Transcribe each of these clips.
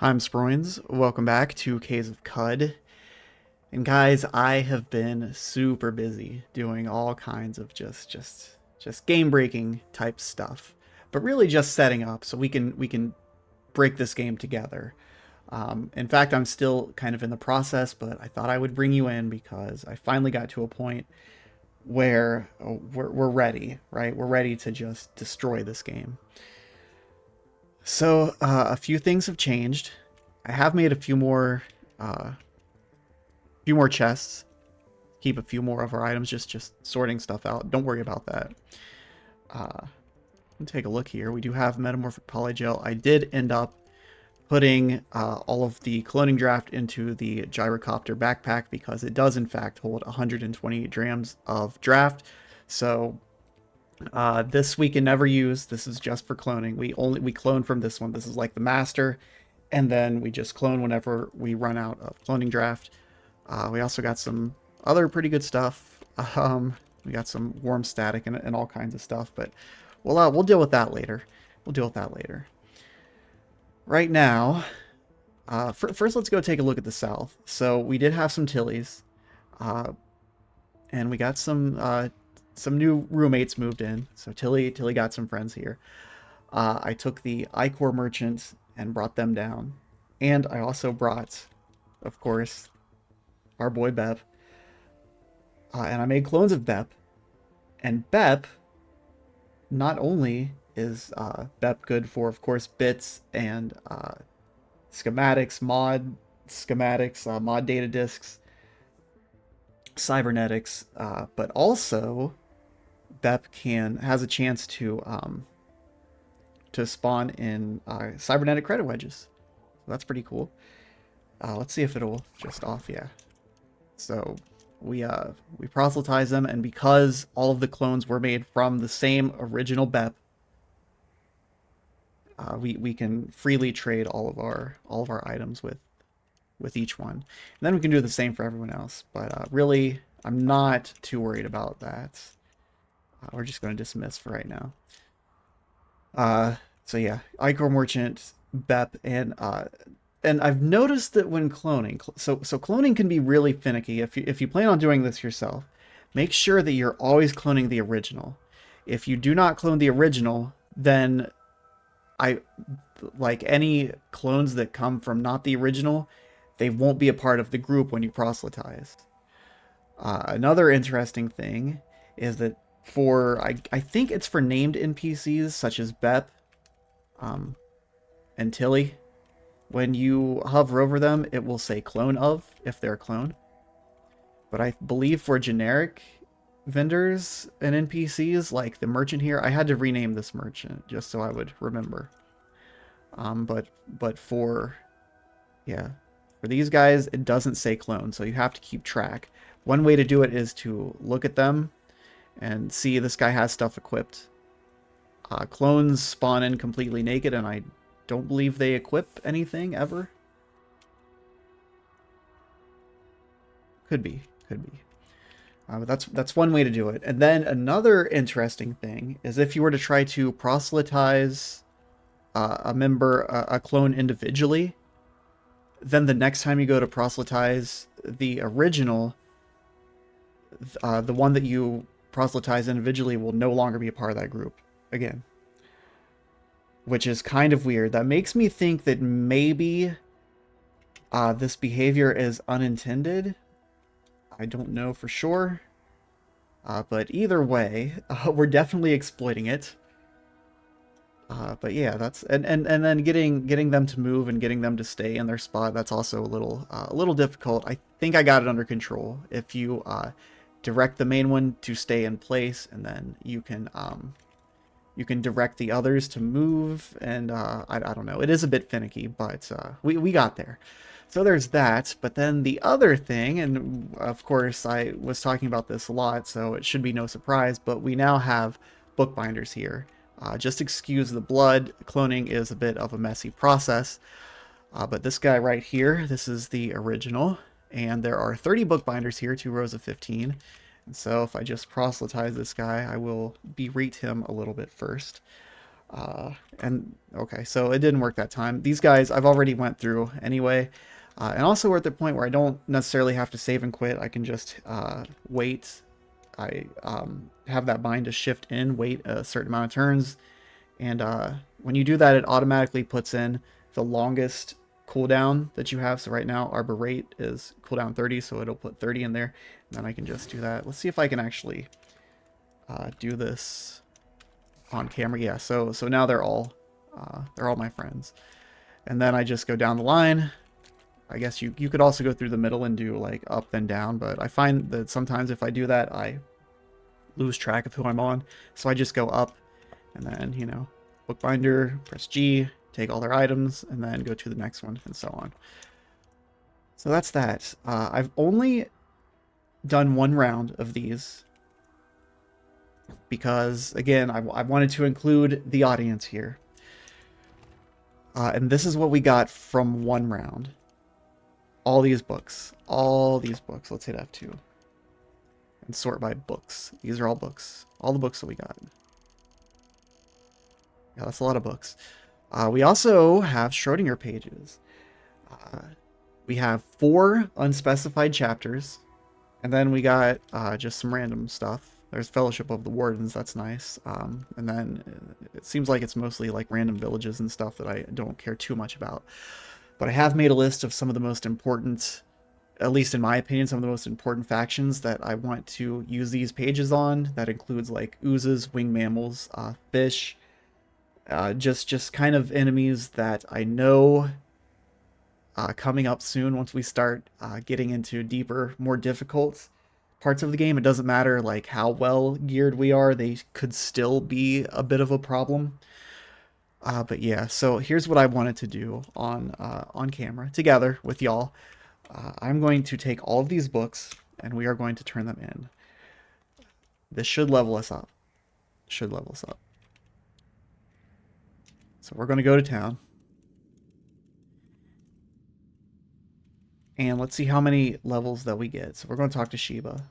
I'm Sproins. Welcome back to Caves of Qud. And guys, I have been super busy doing all kinds of just game-breaking type stuff. But really just setting up so we can break this game together. In fact, I'm still kind of in the process, but I thought I would bring you in because I finally got to a point where we're ready, right? We're ready to just destroy this game. So a few things have changed. I have made few more chests. Keep a few more of our items, just sorting stuff out. Don't worry about that. Take a look here. We do have metamorphic polygel. I did end up putting all of the cloning draft into the gyrocopter backpack because it does in fact hold 120 grams of draft. So this we can never use. This is just for cloning. We clone from this one. This is like the master, and then we just clone whenever we run out of cloning draft. We also got some other pretty good stuff. We got some warm static and all kinds of stuff, but we'll deal with that later. We'll deal with that later. Right now, first let's go take a look at the south. So we did have some Tillies, and we got some new roommates moved in. So Tilly got some friends here. I took the Icor merchants and brought them down, and I also brought, of course, our boy Bep. And I made clones of Bep. And Bep, not only is Bep good for, of course, bits and schematics, mod data disks, cybernetics, but also Bep has a chance to spawn in cybernetic credit wedges. So that's pretty cool. Let's see if it'll just off. Yeah. So we proselytize them, and because all of the clones were made from the same original Bep, we can freely trade all of our items with each one. And then we can do the same for everyone else. But really, I'm not too worried about that. We're just going to dismiss for right now. So yeah, Icor Merchant, Bep, and I've noticed that when cloning, so cloning can be really finicky. If you plan on doing this yourself, make sure that you're always cloning the original. If you do not clone the original, then I like any clones that come from not the original, they won't be a part of the group when you proselytize. Another interesting thing is that I think it's for named NPCs such as Bep and Tilly. When you hover over them, it will say clone of if they're a clone. But I believe for generic vendors and NPCs like the merchant here, I had to rename this merchant just so I would remember. But for these guys, it doesn't say clone, so you have to keep track. One way to do it is to look at them and see this guy has stuff equipped. Clones spawn in completely naked, and I don't believe they equip anything ever. Could be. But that's one way to do it. And then another interesting thing is if you were to try to proselytize a clone individually, then the next time you go to proselytize the original, the one that you proselytize individually will no longer be a part of that group again. Which is kind of weird. That makes me think that maybe this behavior is unintended. I don't know for sure. But either way, we're definitely exploiting it. But yeah, that's and then getting them to move and getting them to stay in their spot, that's also a little difficult. I think I got it under control. If you direct the main one to stay in place, and then you can direct the others to move, and I don't know. It is a bit finicky, but we got there. So there's that. But then the other thing, and of course I was talking about this a lot, so it should be no surprise, but we now have bookbinders here. Just excuse the blood. Cloning is a bit of a messy process. But this guy right here, this is the original. And there are 30 bookbinders here, 2 rows of 15. And so if I just proselytize this guy, I will berate him a little bit first. And okay, so it didn't work that time. These guys I've already went through anyway. And also we're at the point where I don't necessarily have to save and quit. I can just wait. I have that bind to shift in, wait a certain amount of turns, and when you do that, it automatically puts in the longest cooldown that you have. So right now, Arbor Rate is cooldown 30, so it'll put 30 in there. And then I can just do that. Let's see if I can actually do this on camera. Yeah, so now they're all my friends. And then I just go down the line. I guess you could also go through the middle and do like up then down, but I find that sometimes if I do that, I lose track of who I'm on. So I just go up and then, you know, bookbinder, press G, take all their items, and then go to the next one, and so on. So that's that. I've only done one round of these because, again, I wanted to include the audience here. And this is what we got from one round. All these books. All these books. Let's hit F2. And sort by books. These are all books. All the books that we got. Yeah, that's a lot of books. We also have Schrodinger pages. We have 4 unspecified chapters. And then we got just some random stuff. There's Fellowship of the Wardens, that's nice. And then it seems like it's mostly like random villages and stuff that I don't care too much about. But I have made a list of some of the most important, at least in my opinion, some of the most important factions that I want to use these pages on. That includes like oozes, winged mammals, fish, just kind of enemies that I know coming up soon once we start getting into deeper, more difficult parts of the game. It doesn't matter like how well geared we are, they could still be a bit of a problem. But yeah, so here's what I wanted to do on camera together with y'all. I'm going to take all of these books and we are going to turn them in. This should level us up. Should level us up. So we're going to go to town. And let's see how many levels that we get. So we're going to talk to Sheba.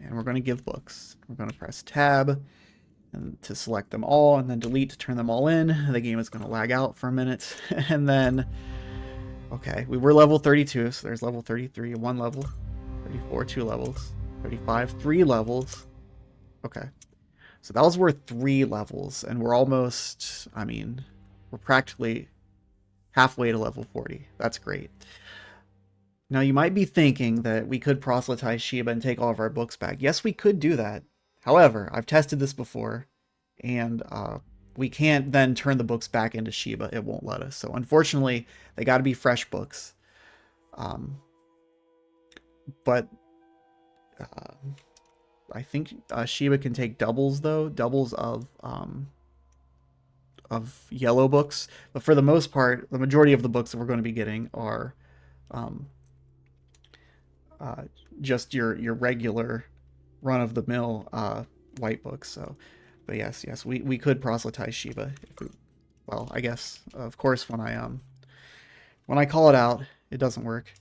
And we're going to give books. We're going to press tab and to select them all, and then delete to turn them all in. The game is going to lag out for a minute. And then, okay, we were level 32, so there's level 33, 1 level. 34, 2 levels. 35, 3 levels. Okay. So that was worth 3 levels, and we're almost, I mean, we're practically halfway to level 40. That's great. Now, you might be thinking that we could proselytize Sheba and take all of our books back. Yes, we could do that. However, I've tested this before, and we can't then turn the books back into Sheba. It won't let us. So, unfortunately, they got to be fresh books. But I think Sheba can take doubles, though. Doubles of yellow books. But for the most part, the majority of the books that we're going to be getting are just your regular run-of-the-mill white books. So, but yes, we could proselytize Sheba. Well, I guess, of course, when I call it out, it doesn't work.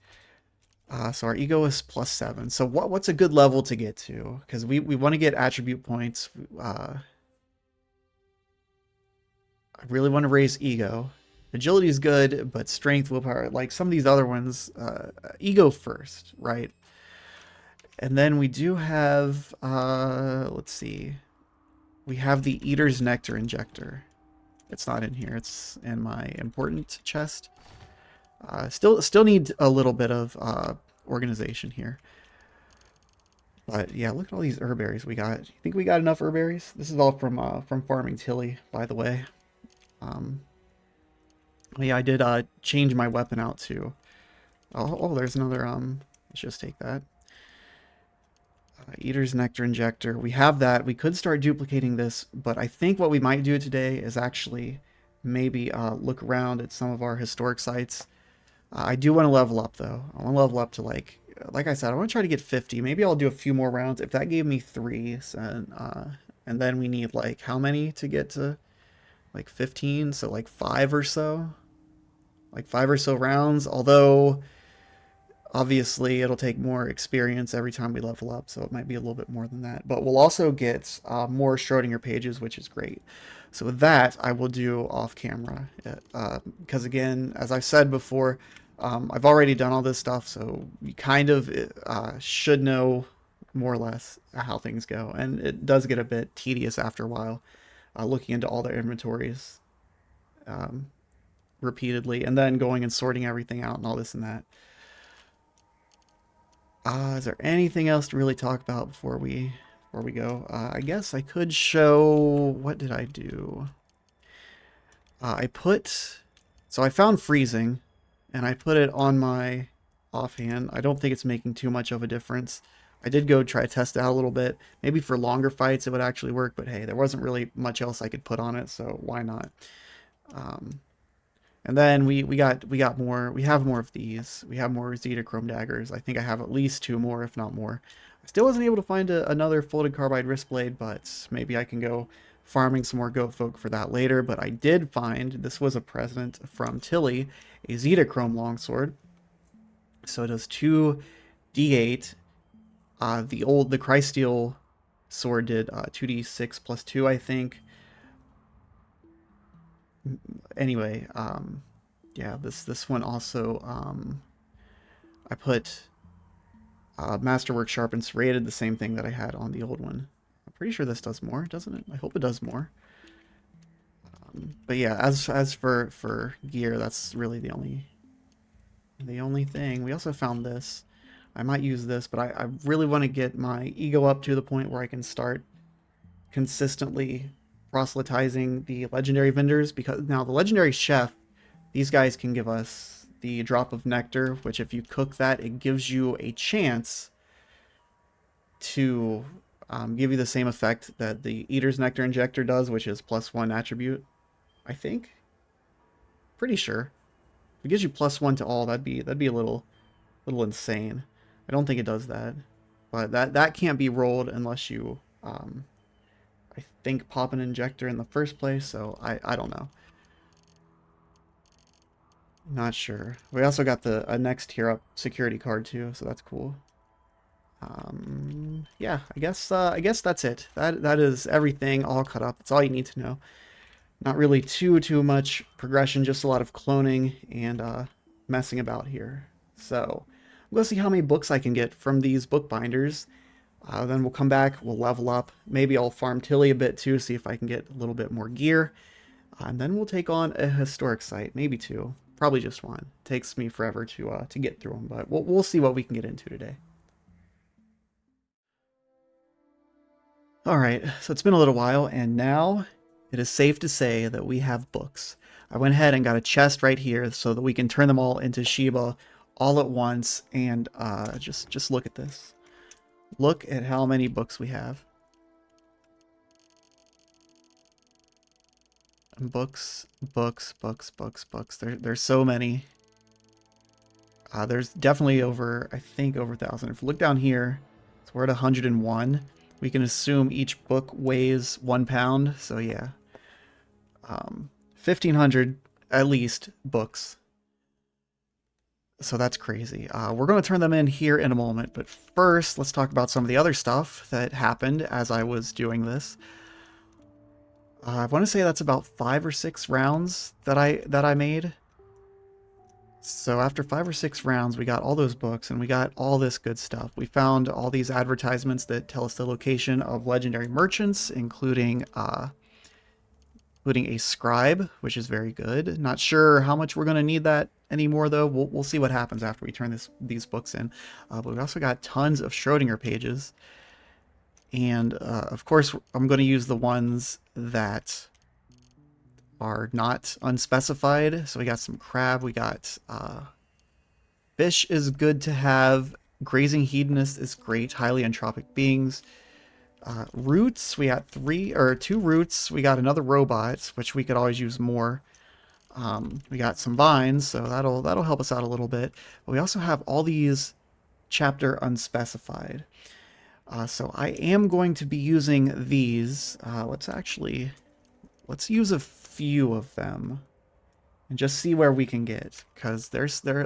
So our ego is +7. So what's a good level to get to? Because we want to get attribute points. I really want to raise ego. Agility is good, but strength, willpower, like some of these other ones, ego first, right? And then we do have, let's see, we have the Eater's Nectar Injector. It's not in here. It's in my important chest. Still need a little bit of organization here. But yeah, look at all these herbaries we got. You think we got enough herbaries? This is all from farming Tilly, by the way. Yeah, I did change my weapon out too. Oh, there's another. Let's just take that. Eater's Nectar Injector. We have that. We could start duplicating this, but I think what we might do today is actually maybe look around at some of our historic sites. I do want to level up though. I want to level up to like I said, I want to try to get 50. Maybe I'll do a few more rounds. If that gave me 3, and then we need like how many to get to like 15? So like 5 or so. Like 5 or so rounds. Although obviously it'll take more experience every time we level up, so it might be a little bit more than that. But we'll also get more Schrodinger pages, which is great. So with that, I will do off camera. Because again, as I've said before, I've already done all this stuff, so you kind of should know more or less how things go. And it does get a bit tedious after a while, looking into all their inventories um, repeatedly, and then going and sorting everything out and all this and that. Is there anything else to really talk about before we go? I guess I could show, what did I do? I put, so I found freezing, and I put it on my offhand. I don't think it's making too much of a difference. I did go try to test it out a little bit. Maybe for longer fights it would actually work, but hey, there wasn't really much else I could put on it, so why not? Um, and then we got more. We have more of these. We have more Zeta Chrome daggers. I think I have at least two more, if not more. I still wasn't able to find another folded carbide wrist blade, but maybe I can go farming some more goat folk for that later. But I did find, this was a present from Tilly, a Zeta Chrome longsword. So it does 2d8. The Crysteel sword did 2d6 plus 2, I think. Anyway, yeah, this one also, I put Masterwork Sharpened Serrated, the same thing that I had on the old one. I'm pretty sure this does more, doesn't it? I hope it does more. But yeah, as for gear, that's really the only thing. We also found this. I might use this, but I really want to get my ego up to the point where I can start consistently proselytizing the legendary vendors, because now the legendary chef, these guys can give us the drop of nectar, which if you cook that, it gives you a chance to give you the same effect that the Eater's Nectar Injector does, which is +1 attribute, I think. Pretty sure. If it gives you +1 to all, that'd be a little insane. I don't think it does that, but that can't be rolled unless you I think pop an injector in the first place. So I don't know. Not sure. We also got a next tier up security card too, so that's cool. Yeah, I guess that's it. That is everything all cut up. That's all you need to know. Not really too much progression, just a lot of cloning and messing about here. So I'm gonna see how many books I can get from these bookbinders. Then we'll come back, we'll level up. Maybe I'll farm Tilly a bit too, see if I can get a little bit more gear. And then we'll take on a historic site, maybe two, probably just one. Takes me forever to get through them, but we'll see what we can get into today. All right, so it's been a little while, and now it is safe to say that we have books. I went ahead and got a chest right here so that we can turn them all into Sheba all at once, and just look at this. Look at how many books we have. Books, books, books, books, books. There's so many. There's definitely over, I think, over 1,000. If we look down here, so we're at 101. We can assume each book weighs 1 pound. So yeah, 1,500 at least books. So that's crazy. We're going to turn them in here in a moment, but first, let's talk about some of the other stuff that happened as I was doing this. I want to say that's about 5 or 6 rounds that I made. So after 5 or 6 rounds, we got all those books and we got all this good stuff. We found all these advertisements that tell us the location of legendary merchants, including a scribe, which is very good. Not sure how much we're going to need that anymore, though. We'll see what happens after we turn these books in. But we also got tons of Schrodinger pages. And of course, I'm going to use the ones that are not unspecified. So we got some crab. We got fish is good to have. Grazing hedonist is great. Highly entropic beings. Roots, we got 2 roots. We got another robot, which we could always use more. We got some vines, so that'll help us out a little bit. But we also have all these chapter unspecified. So I am going to be using these. Let's use a few of them and just see where we can get, because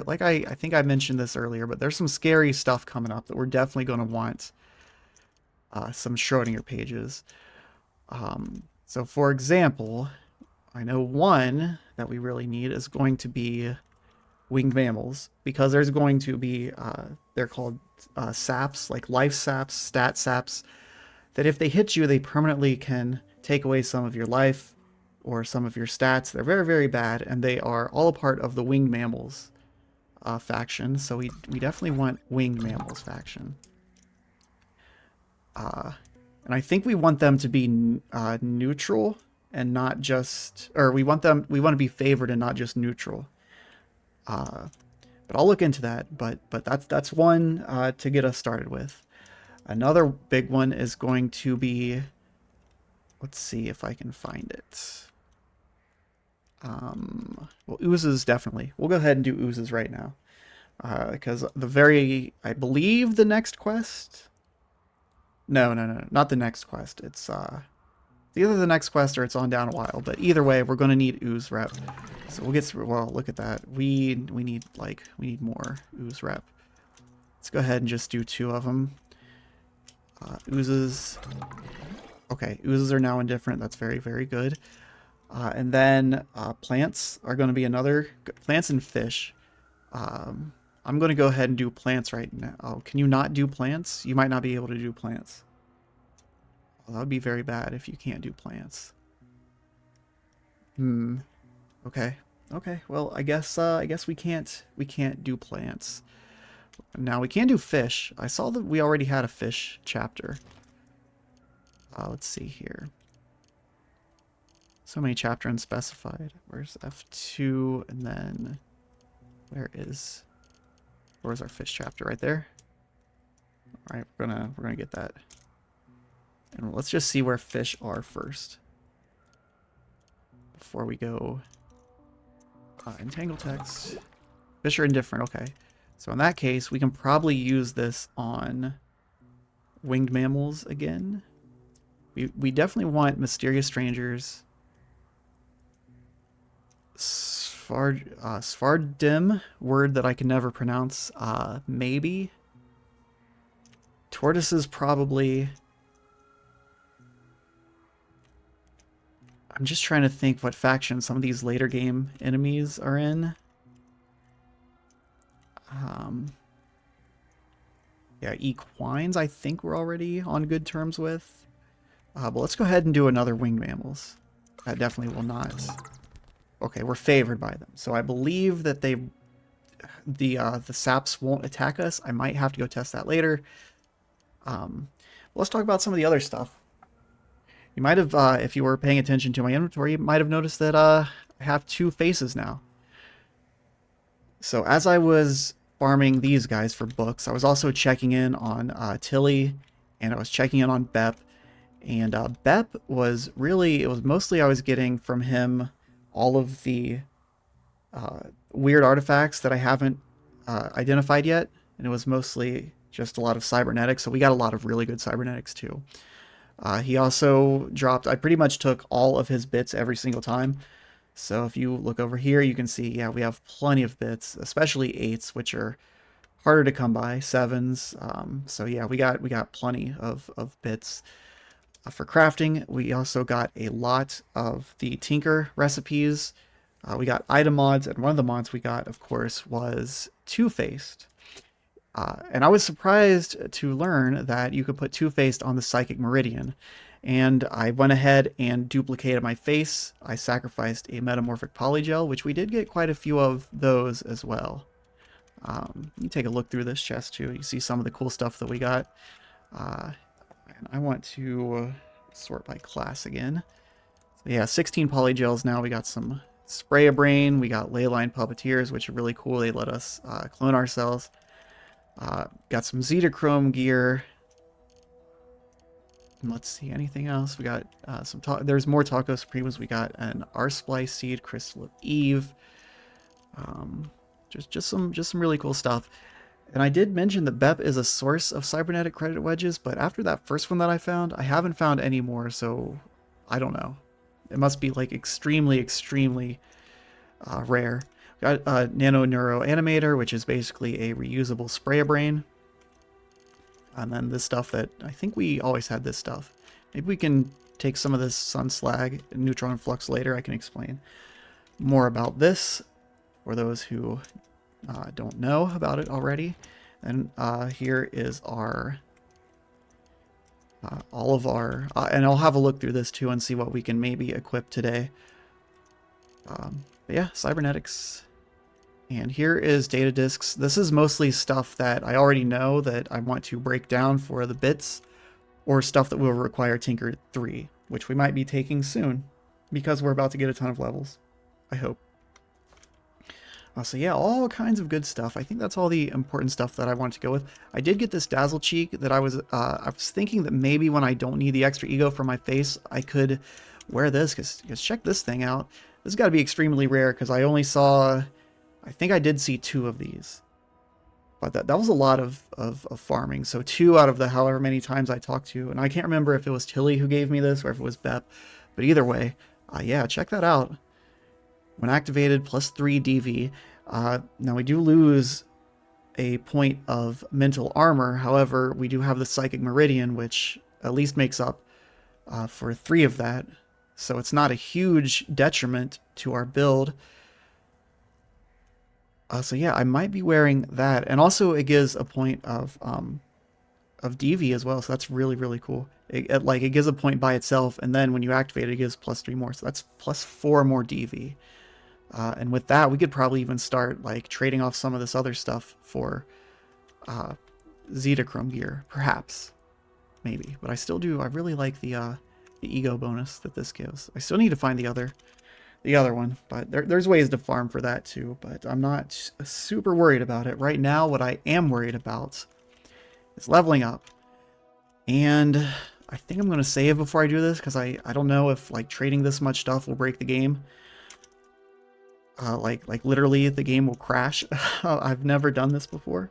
like I think I mentioned this earlier, but there's some scary stuff coming up that we're definitely going to want some Schrodinger pages. So for example, I know one that we really need is going to be winged mammals, because there's going to be, they're called saps, like life saps, stat saps, that if they hit you, they permanently can take away some of your life or some of your stats. They're very, very bad, and they are all a part of the winged mammals faction. So we definitely want winged mammals faction. And I think we want them to be neutral and not just, or we want to be favored and not just neutral. But I'll look into that. But that's one to get us started with. Another big one is going to be, let's see if I can find it. Well, oozes definitely. We'll go ahead and do oozes right now. Because I believe the next quest. No, not the next quest. It's either the next quest or it's on down a while. But either way, we're going to need ooze rep. So we'll get through. Well, look at that. We need more ooze rep. Let's go ahead and just do 2 of them. Oozes. Okay, oozes are now indifferent. That's very, very good. And then plants are going to be another. Plants and fish. I'm going to go ahead and do plants right now. Oh, can you not do plants? You might not be able to do plants. Well, that would be very bad if you can't do plants. Okay. Okay. Well, I guess we can't do plants. Now we can do fish. I saw that we already had a fish chapter. Let's see here. So many chapter unspecified. Where's F2 and then where's our fish chapter? Right there. All right, we're gonna get that. And let's just see where fish are first before we go. Entangle text. Fish are indifferent. Okay, so in that case, we can probably use this on winged mammals again. We definitely want mysterious strangers. Svardim, word that I can never pronounce. Maybe. Tortoises probably. I'm just trying to think what faction some of these later game enemies are in. Yeah, equines I think we're already on good terms with. But let's go ahead and do another winged mammals. That definitely will not. Okay, we're favored by them. So I believe that the saps won't attack us. I might have to go test that later. Let's talk about some of the other stuff. You might have, if you were paying attention to my inventory, you might have noticed that I have 2 faces now. So as I was farming these guys for books, I was also checking in on Tilly, and I was checking in on Bep. And Bep was really, it was mostly I was getting from him all of the weird artifacts that I haven't identified yet. And it was mostly just a lot of cybernetics. So we got a lot of really good cybernetics too. He also dropped, I pretty much took all of his bits every single time. So if you look over here, you can see, yeah, we have plenty of bits, especially 8s, which are harder to come by, 7s. So yeah, we got plenty of bits. For crafting, we also got a lot of the Tinker recipes. We got item mods, and one of the mods we got, of course, was Two-Faced. And I was surprised to learn that you could put Two-Faced on the Psychic Meridian. And I went ahead and duplicated my face. I sacrificed a Metamorphic Polygel, which we did get quite a few of those as well. You take a look through this chest too. You see some of the cool stuff that we got. And I want to sort by class again. So yeah, 16 polygels now. We got some Spray-A-Brain. We got Leyline Puppeteers, which are really cool. They let us clone ourselves. Got some Zetachrome gear. And let's see, anything else? We got there's more Taco Supremes. We got an R-Splice Seed, Crystal of Eve. Just some really cool stuff. And I did mention that Bep is a source of cybernetic credit wedges, but after that first one that I found, I haven't found any more, so I don't know. It must be like extremely, extremely rare. Got a Nano Neuro Animator, which is basically a reusable Spray-A-Brain. And then this stuff that, I think we always had this stuff. Maybe we can take some of this sun slag and neutron flux later. I can explain more about this for those who don't know about it already. And here is our all of our, and I'll have a look through this too and see what we can maybe equip today. But yeah, cybernetics. And here is data disks. This is mostly stuff that I already know that I want to break down for the bits, or stuff that will require Tinker 3, which we might be taking soon because we're about to get a ton of levels, I hope. So yeah, all kinds of good stuff. I think that's all the important stuff that I want to go with. I did get this Dazzle Cheek that I was thinking that maybe when I don't need the extra ego for my face, I could wear this, because check this thing out. This has got to be extremely rare, because I only saw, I think I did see 2 of these. But that was a lot of farming. So 2 out of the however many times I talked to, and I can't remember if it was Tilly who gave me this or if it was Bep, but either way, yeah, check that out. When activated, plus 3 DV. Now we do lose a point of mental armor. However, we do have the Psychic Meridian, which at least makes up for 3 of that. So it's not a huge detriment to our build. So yeah, I might be wearing that. And also it gives a point of DV as well. So that's really, really cool. It gives a point by itself. And then when you activate it, it gives plus 3 more. So that's plus 4 more DV. And with that, we could probably even start like trading off some of this other stuff for Zetachrome gear, perhaps, maybe. But I still do. I really like the ego bonus that this gives. I still need to find the other one, but there's ways to farm for that too. But I'm not super worried about it right now. What I am worried about is leveling up, and I think I'm gonna save before I do this because I don't know if like trading this much stuff will break the game. Like literally the game will crash. I've never done this before.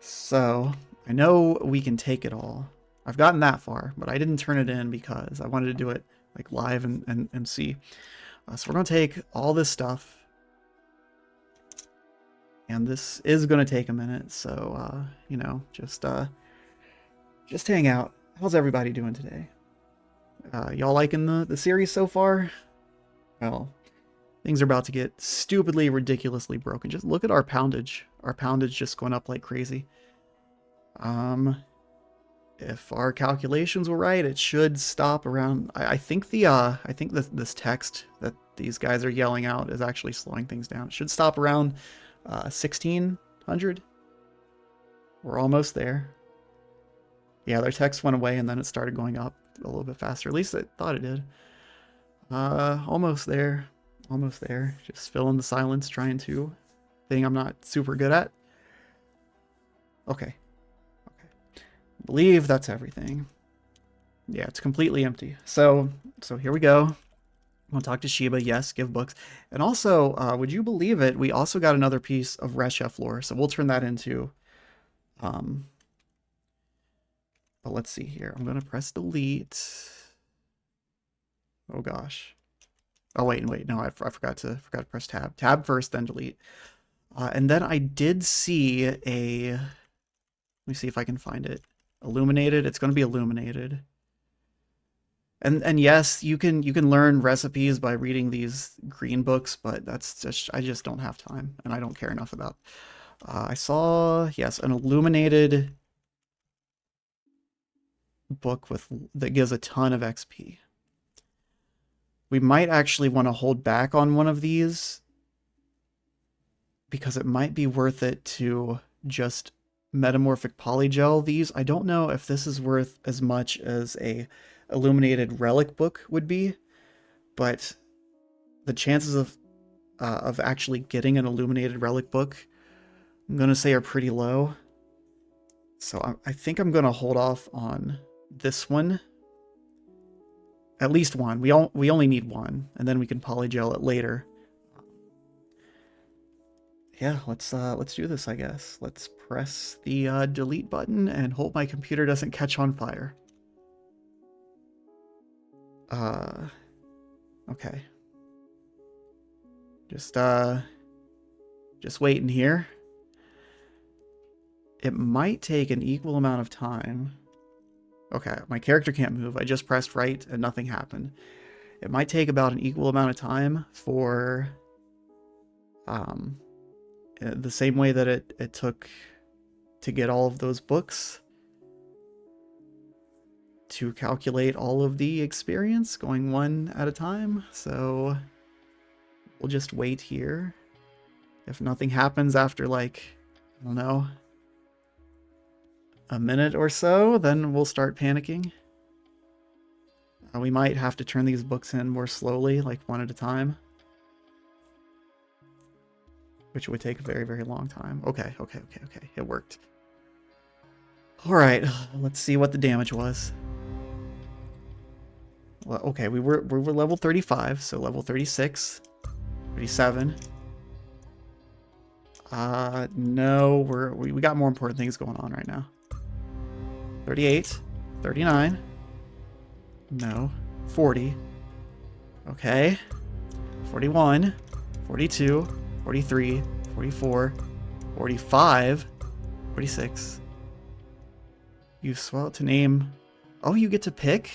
So I know we can take it all. I've gotten that far, but I didn't turn it in because I wanted to do it like live and see. So we're going to take all this stuff. And this is going to take a minute. So, you know, just hang out. How's everybody doing today? Y'all liking the series so far? Well, things are about to get stupidly, ridiculously broken. Just look at our poundage. Our poundage just going up like crazy. If our calculations were right, it should stop around. I think this text that these guys are yelling out is actually slowing things down. It should stop around 1600. We're almost there. Yeah, their text went away and then it started going up a little bit faster. At least I thought it did. Almost there. Almost there. Just fill in the silence, trying to. Thing I'm not super good at. Okay. Okay. I believe that's everything. Yeah, it's completely empty. So here we go. We'll talk to Shiba. Yes, give books. And also, would you believe it? We also got another piece of Reshef lore. So we'll turn that into. But let's see here. I'm gonna press delete. Oh gosh. Oh wait. No, I forgot to press tab. Tab first, then delete. And then I did see a. Let me see if I can find it. Illuminated. It's going to be illuminated. And yes, you can learn recipes by reading these green books, but that's just I just don't have time, and I don't care enough about. I saw, yes, an illuminated book that gives a ton of XP. We might actually want to hold back on one of these because it might be worth it to just metamorphic polygel these. I don't know if this is worth as much as a illuminated relic book would be, but the chances of actually getting an illuminated relic book, I'm gonna say, are pretty low. So I think I'm gonna hold off on this one. At least one. We only need one, and then we can polygel it later. Yeah, let's do this, I guess. Let's press the delete button and hope my computer doesn't catch on fire. Okay. Just waiting here. It might take an equal amount of time. Okay, my character can't move. I just pressed right and nothing happened. It might take about an equal amount of time for the same way that it took to get all of those books to calculate all of the experience going one at a time. So we'll just wait here. If nothing happens after, like, I don't know, a minute or so, then we'll start panicking. We might have to turn these books in more slowly, like one at a time, which would take a very, very long time. Okay. It worked. All right, let's see what the damage was. Well, okay, we were level 35, so level 36, 37. No, we got more important things going on right now. 38, 39. No, 40. Okay. 41, 42, 43, 44, 45, 46. You swell to name. Oh, you get to pick?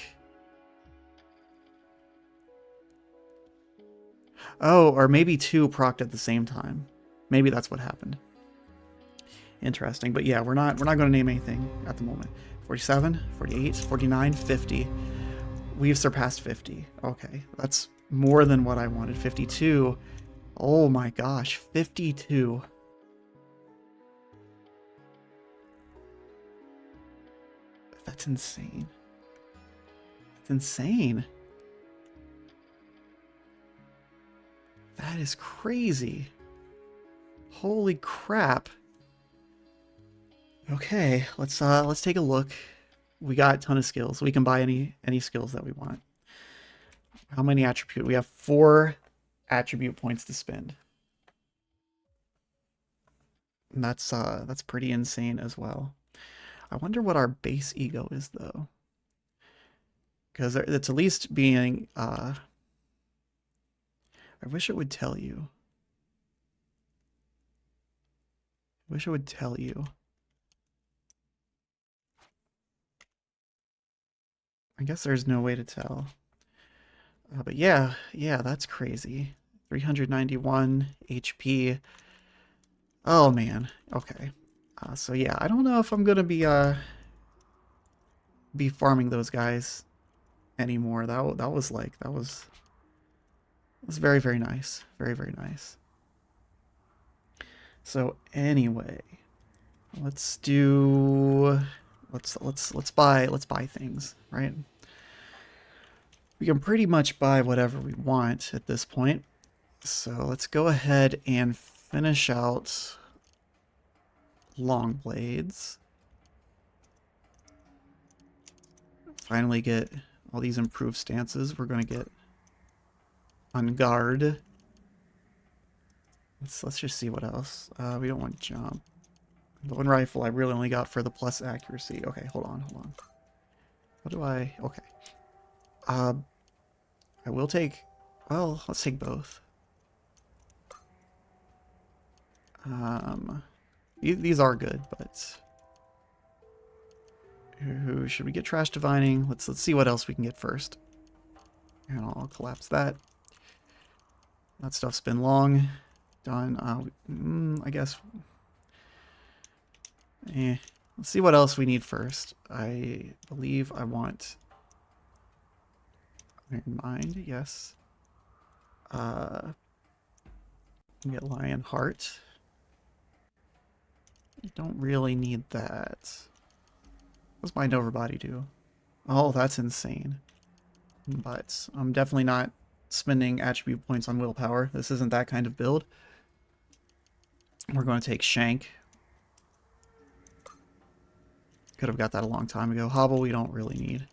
Oh, or maybe two procced at the same time. Maybe that's what happened. Interesting. But yeah, we're not going to name anything at the moment. 47, 48, 49, 50. We've surpassed 50. Okay, that's more than what I wanted. 52. Oh my gosh, 52. That's insane. That's insane. That is crazy. Holy crap. Okay, let's take a look. We got a ton of skills. We can buy any skills that we want. How many attribute? We have 4 attribute points to spend. And that's pretty insane as well. I wonder what our base ego is though. Because it's at least being I wish it would tell you. I wish it would tell you. I guess there's no way to tell. But yeah, that's crazy. 391 HP. Oh man. Okay. So yeah, I don't know if I'm gonna be farming those guys anymore. That was very, very nice. Very, very nice. So anyway, let's buy things, right? We can pretty much buy whatever we want at this point. So let's go ahead and finish out long blades. Finally get all these improved stances. We're going to get on guard. Let's just see what else. We don't want jump. The one rifle I really only got for the plus accuracy. Okay, hold on. What do I... Okay. I will take... Well, let's take both. These are good, but... Who should we get? Trash divining. Let's see what else we can get first. And I'll collapse that. That stuff's been long done. I guess. Let's see what else we need first. I believe I want Iron Mind. Yes. Get Lion Heart. I don't really need that. What's Mind Over Body do? Oh, that's insane. But I'm definitely not spending attribute points on willpower. This isn't that kind of build. We're going to take Shank. Could have got that a long time ago. Hobble we don't really need.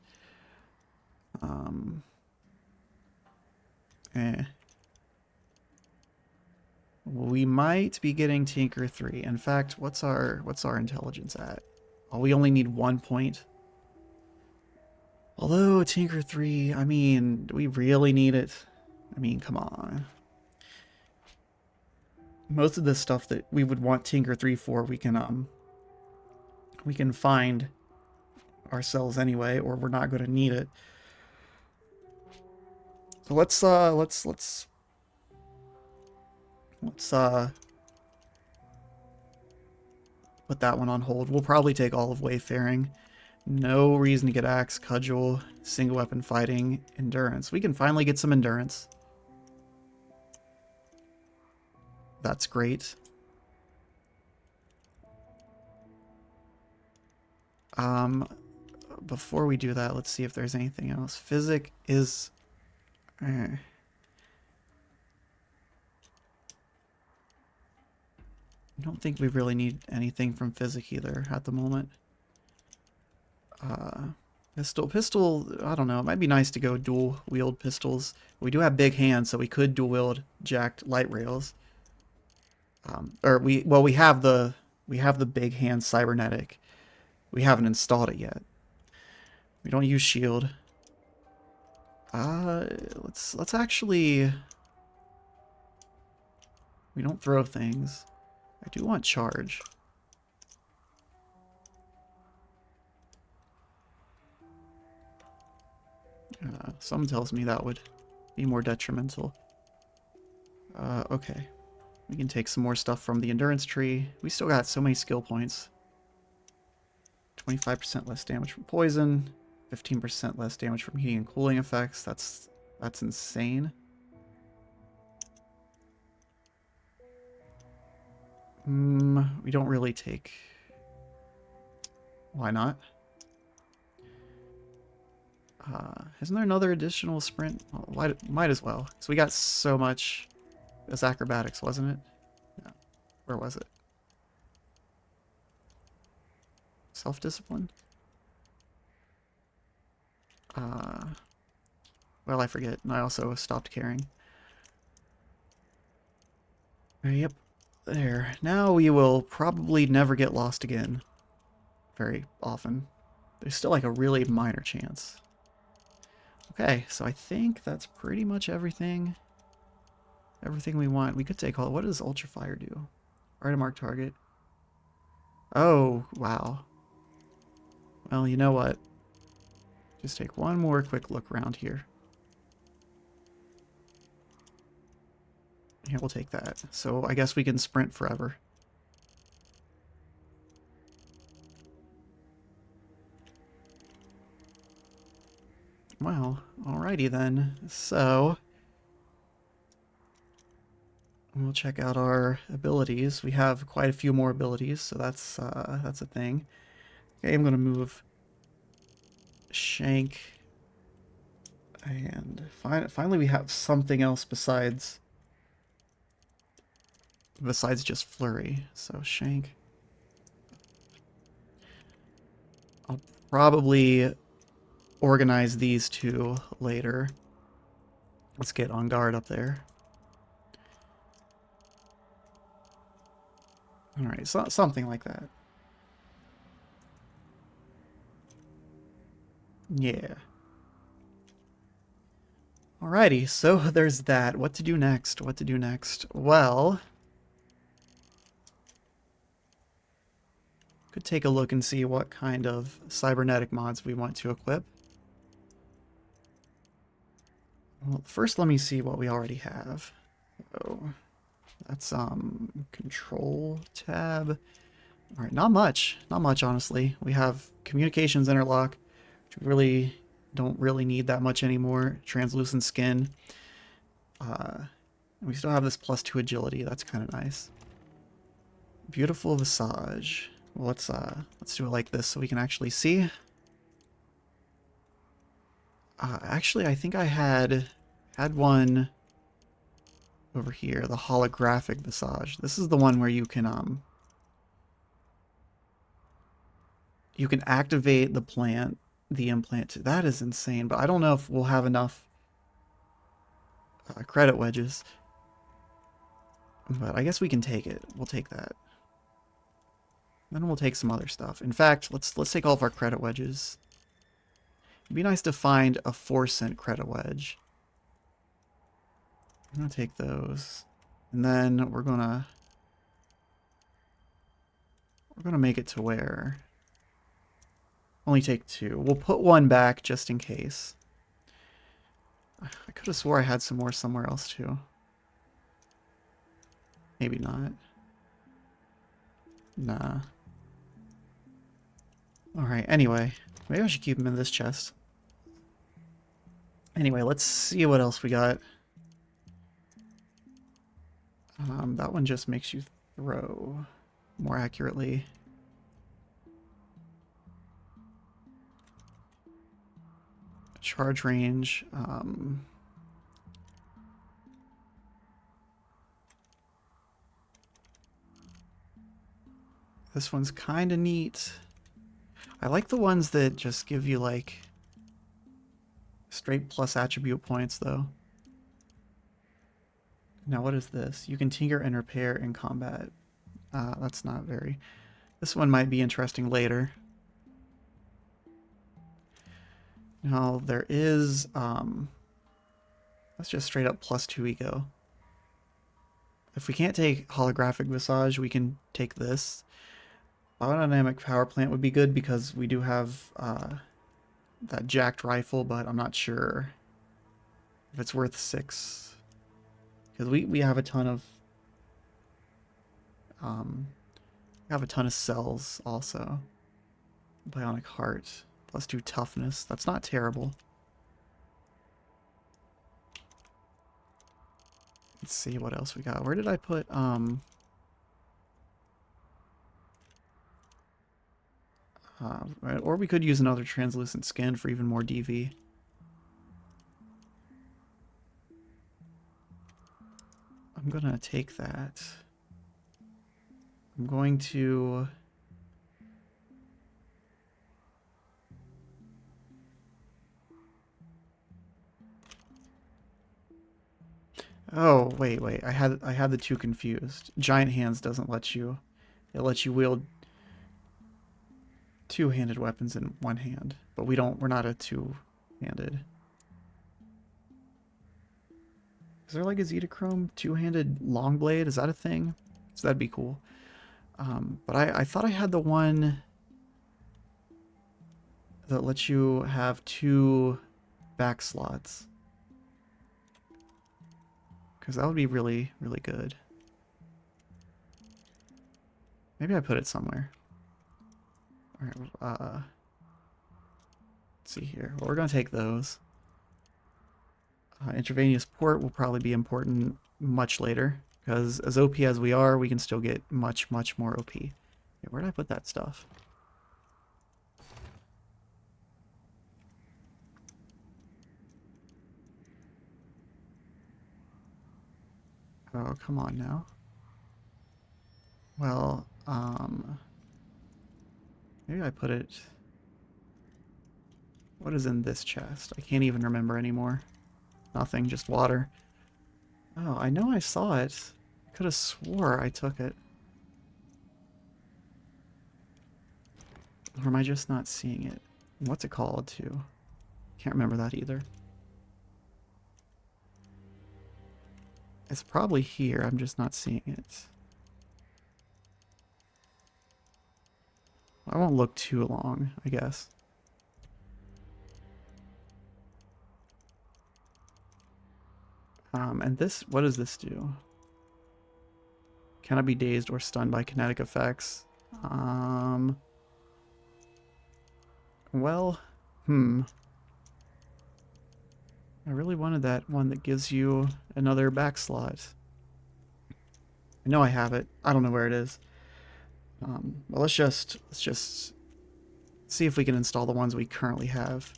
We might be getting Tinker 3. In fact, what's our intelligence at? Oh, we only need 1 point. Although Tinker 3, I mean, do we really need it? I mean, come on. Most of the stuff that we would want Tinker 3 for, we can find ourselves anyway, or we're not going to need it. So let's put that one on hold. We'll probably take all of Wayfaring. No reason to get Axe, Cudgel, single weapon fighting, Endurance. We can finally get some Endurance. That's great. Before we do that, let's see if there's anything else. Physic is... I don't think we really need anything from Physic either at the moment. Pistol, I don't know. It might be nice to go dual wield pistols. We do have big hands, so we could dual wield jacked light rails. We have the big hand cybernetic. We haven't installed it yet. We don't use shield. Let's actually... We don't throw things. I do want charge. Some tells me that would be more detrimental. Okay. We can take some more stuff from the endurance tree. We still got so many skill points. 25% less damage from poison. 15% less damage from heating and cooling effects. That's insane. We don't really take... Why not? Isn't there another additional sprint? Well, might as well. So we got so much... It was acrobatics, wasn't it? No. Where was it? Self-discipline? Well, I forget. And I also stopped caring. Yep. There. Now we will probably never get lost again. Very often. There's still like a really minor chance. Okay, so I think that's pretty much everything. Everything we want. We could take all... What does Ultra Fire do? Alright, a mark target. Oh, wow. Well, you know what? Just take one more quick look around here. Yeah, we'll take that. So I guess we can sprint forever. Well, alrighty then. So we'll check out our abilities. We have quite a few more abilities, so that's a thing. Okay, I'm gonna move Shank, and finally we have something else besides just Flurry. So Shank. I'll probably organize these two later. Let's get on guard up there. Alright, so something like that. Yeah. Alrighty, so there's that. What to do next? What to do next? Well... Could take a look and see what kind of cybernetic mods we want to equip. Well, first let me see what we already have. Oh, that's control tab. All right, not much, honestly. We have communications interlock, which we really don't need that much anymore. Translucent skin. We still have this +2 agility. That's kind of nice. Beautiful visage. Well, let's do it like this so we can actually see. Actually, I think I had one over here, the holographic visage. This is the one where you can activate the implant. That is insane, but I don't know if we'll have enough credit wedges. But I guess we can take it. We'll take that. Then we'll take some other stuff. In fact, let's take all of our credit wedges. It'd be nice to find a 4-cent credit wedge. I'm gonna take those. And then we're gonna make it to where... Only take 2. We'll put 1 back just in case. I could have swore I had some more somewhere else too. Maybe not. Nah. Alright, anyway. Maybe I should keep them in this chest. Anyway, let's see what else we got. That one just makes you throw more accurately. Charge range. This one's kind of neat. I like the ones that just give you like straight plus attribute points though. Now what is this? You can tinker and repair in combat. That's not very... This one might be interesting later. Now there is... That's just straight up plus 2 ego. If we can't take holographic visage, we can take this. Biodynamic power plant would be good because we do have that jacked rifle, but I'm not sure if it's worth 6. Because we have a ton of cells also. Bionic heart plus 2 toughness. That's not terrible. Let's see what else we got. Where did I put right, or we could use another translucent skin for even more DV. I'm gonna take that. I'm going to... Oh, wait. I had the 2 confused. Giant hands doesn't let you... It lets you wield 2-handed weapons in 1 hand, but we're not a 2-handed. Is there like a Zetachrome 2-handed long blade? Is that a thing? So that'd be cool. But I thought I had the one that lets you have 2 back slots. Because that would be really, really good. Maybe I put it somewhere. Alright, let's see here. Well, we're going to take those. Intravenous port will probably be important much later, because as OP as we are, we can still get much, much more OP. Okay, where did I put that stuff? Oh, come on now. Well, maybe I put it... What is in this chest? I can't even remember anymore. Nothing, just water. Oh, I know I saw it. I could have swore I took it. Or am I just not seeing it? What's it called, too? Can't remember that either. It's probably here, I'm just not seeing it. I won't look too long, I guess. And this, what does this do? Cannot be dazed or stunned by kinetic effects. Well, I really wanted that one that gives you another back slot. I know I have it. I don't know where it is. But let's just see if we can install the ones we currently have.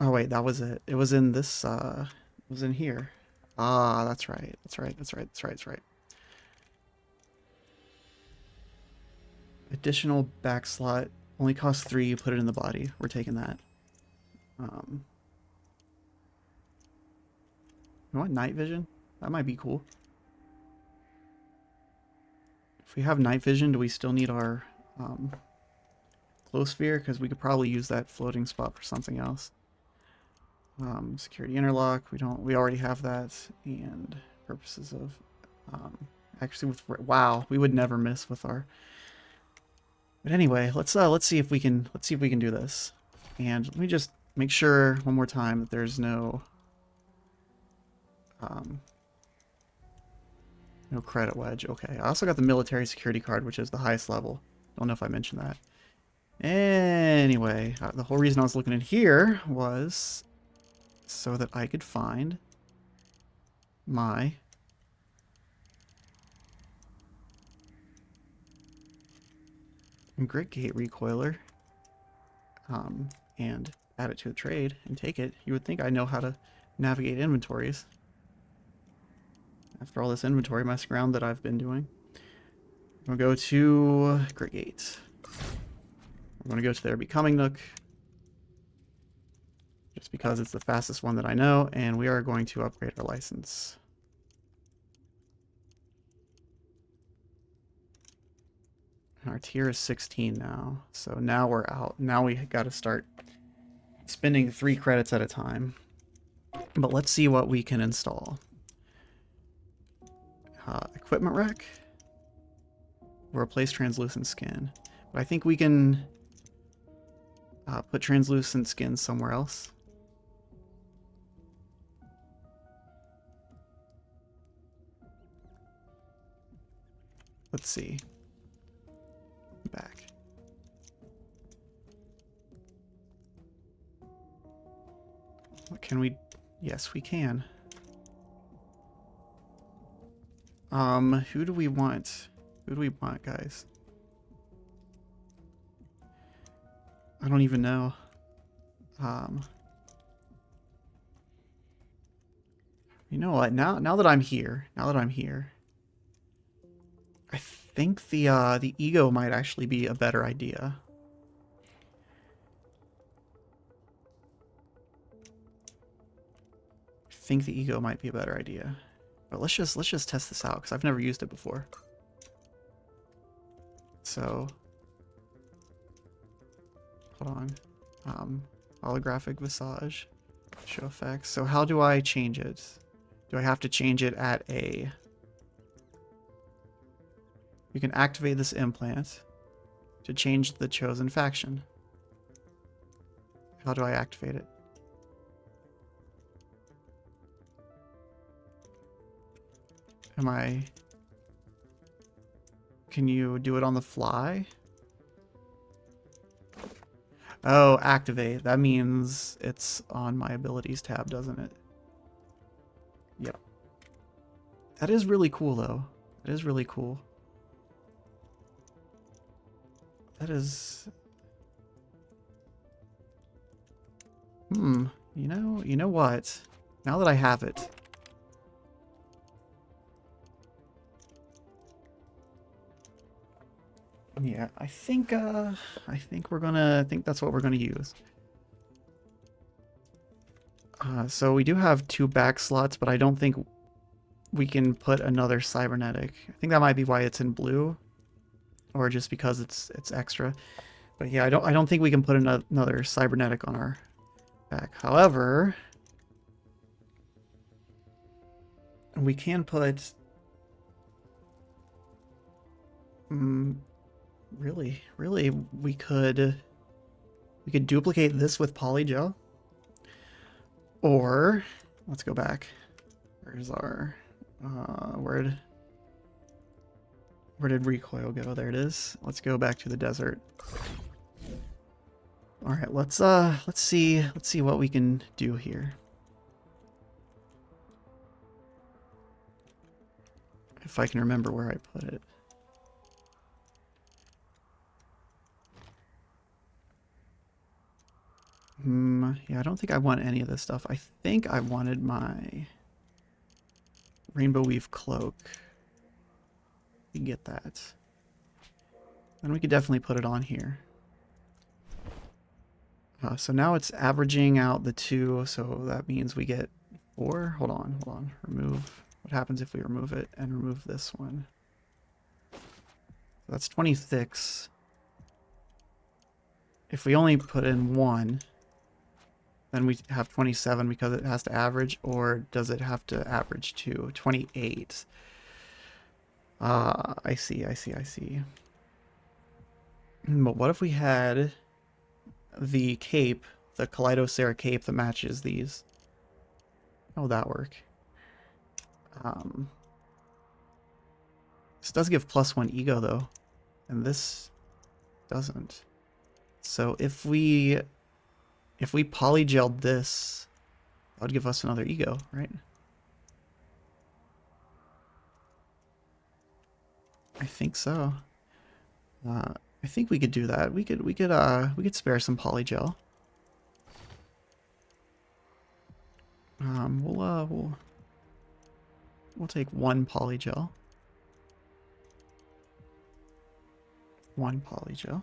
Oh wait, that was it. It was in this, it was in here. Ah, that's right. That's right. Additional back slot. Only costs 3, you put it in the body. We're taking that. You want night vision? That might be cool. If we have night vision, do we still need our glow sphere? Because we could probably use that floating spot for something else. Security interlock, we already have that, and purposes of actually with wow, we would never miss with our. But anyway, let's see if we can do this. And let me just make sure one more time that there's no no credit wedge. Okay. I also got the military security card, which is the highest level. Don't know if I mentioned that. Anyway, the whole reason I was looking in here was so that I could find my grit gate recoiler and add it to the trade and take it. You would think I know how to navigate inventories after all this inventory messing around that I've been doing. I'm gonna go to grit gate. I'm gonna go to their becoming nook just because it's the fastest one that I know, and we are going to upgrade our license. Our tier is 16 now, so now we're out. Now we got to start spending 3 credits at a time. But let's see what we can install. Equipment rack. Or replace translucent skin. But I think we can put translucent skin somewhere else. Let's see. Back. What can we... Yes, we can. Who do we want? Who do we want, guys? I don't even know. You know what? Now that I'm here, I think the ego might actually be a better idea. I think the ego might be a better idea. But let's just test this out because I've never used it before. So hold on. Holographic visage, show effects. So how do I change it? Do I have to change it at a... You can activate this implant to change the chosen faction. How do I activate it? Can you do it on the fly? Oh, activate. That means it's on my abilities tab, doesn't it? Yep. That is really cool, though. That is really cool. That is... You know what? Now that I have it... Yeah, I think that's what we're gonna use. So we do have 2 back slots, but I don't think we can put another cybernetic. I think that might be why it's in blue, or just because it's extra. But yeah, I don't think we can put another cybernetic on our back. However, we can put really we could duplicate this with polygel, or let's go back. Where's our where did recoil go? There it is. Let's go back to the desert. All right, let's see what we can do here. If I can remember where I put it. Yeah, I don't think I want any of this stuff. I think I wanted my rainbow weave cloak. We can get that. And we could definitely put it on here. So now it's averaging out the 2, so that means we get 4. Hold on. Remove. What happens if we remove it and remove this one? So that's 26. If we only put in 1, Then we have 27 because it has to average, or does it have to average to 28? I see, I see, I see. But what if we had the cape, the Kaleidocera cape that matches these? How would that work? Um, this does give +1 ego though, and this doesn't. So if we polygelled this, that would give us another ego, right? I think so. I think we could do that. We could spare some polygel. We'll take one polygel. One polygel.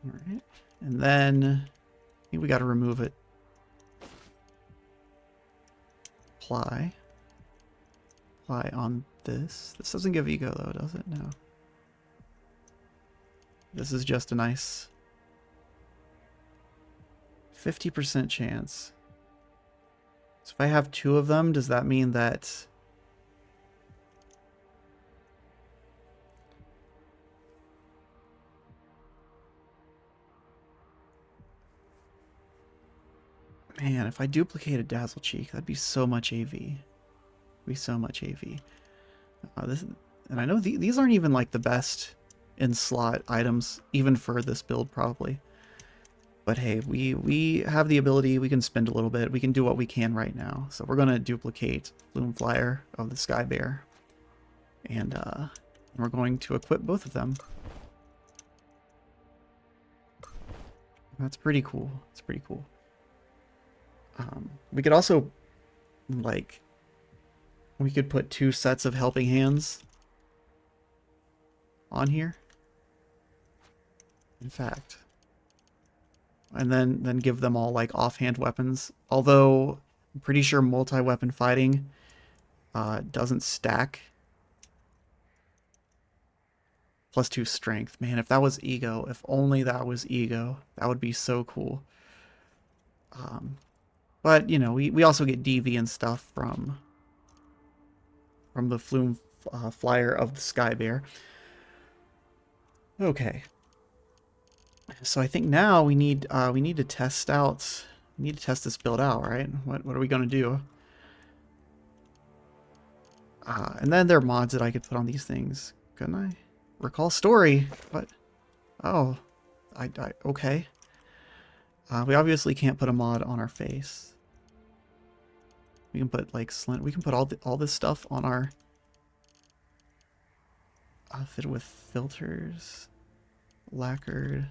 All right, and then I think we got to remove it. Apply on this. This doesn't give ego though, does it? No. This is just a nice 50% chance. So if I have 2 of them, does that mean that man, if I duplicated Dazzle Cheek, that'd be so much AV. Be so much AV. And I know these aren't even like the best in slot items, even for this build probably. But hey, we have the ability, we can spend a little bit, we can do what we can right now. So we're gonna duplicate Flume Flyer of the Sky Bear. And we're going to equip both of them. That's pretty cool. It's pretty cool. We could also, like, we could put 2 sets of helping hands on here. In fact. And then give them all, like, offhand weapons. Although, I'm pretty sure multi-weapon fighting doesn't stack. +2 strength. Man, if that was ego, if only that was ego, that would be so cool. But, you know, we also get DV and stuff from the Flume Flyer of the Sky Bear. Okay. So I think now we need to test out, we need to test this build out, right? What are we gonna do? And then there are mods that I could put on these things, couldn't I? Recall story. What? Oh, I okay. We obviously can't put a mod on our face. We can put like we can put all this stuff on our fitted with filters, lacquered.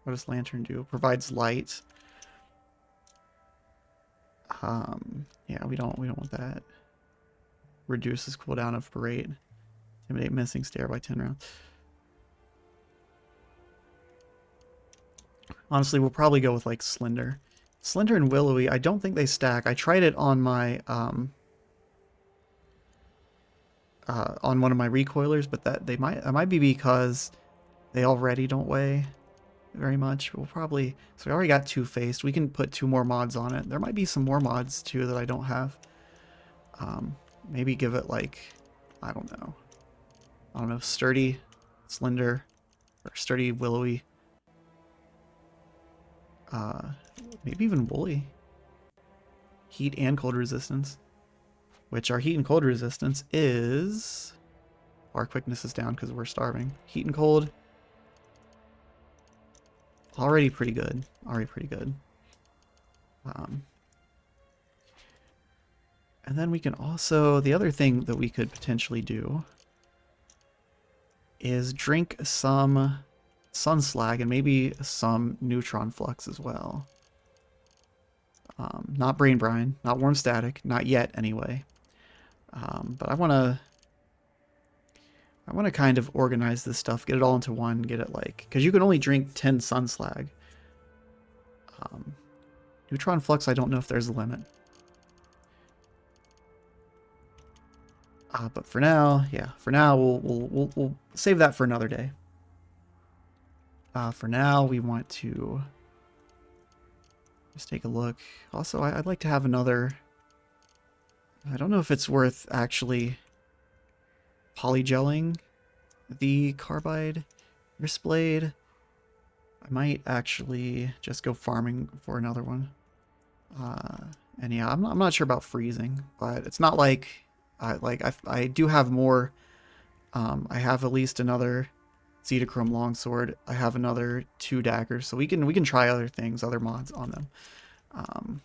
What does lantern do? Provides light. Yeah, we don't want that. Reduces cooldown of berate. Intimidate missing stare by 10 rounds. Honestly, we'll probably go with like Slender. Slender and Willowy, I don't think they stack. I tried it on my on one of my recoilers, but that might be because they already don't weigh very much. We'll probably, so we already got Two-Faced. We can put 2 more mods on it. There might be some more mods too that I don't have. Maybe give it like, I don't know, sturdy, slender, or sturdy, willowy. Maybe even woolly. Heat and cold resistance. Which our heat and cold resistance is... Our quickness is down because we're starving. Heat and cold. Already pretty good. Already pretty good. And then we can also... The other thing that we could potentially do is drink some Sun Slag and maybe some Neutron Flux as well. Not Brain Brine, not Warm Static, not yet anyway. But I want to kind of organize this stuff, get it all into one, get it like, because you can only drink 10 Sun Slag. Neutron Flux, I don't know if there's a limit. But for now, yeah, for now we'll save that for another day. For now, we want to Just take a look. Also, I'd like to have another... I don't know if it's worth actually polygelling the carbide wrist blade. I might actually just go farming for another one. And yeah, I'm not sure about freezing, but it's not like I do have more. I have at least another Zetachrome longsword. I have another 2 daggers, so we can try other things, other mods on them.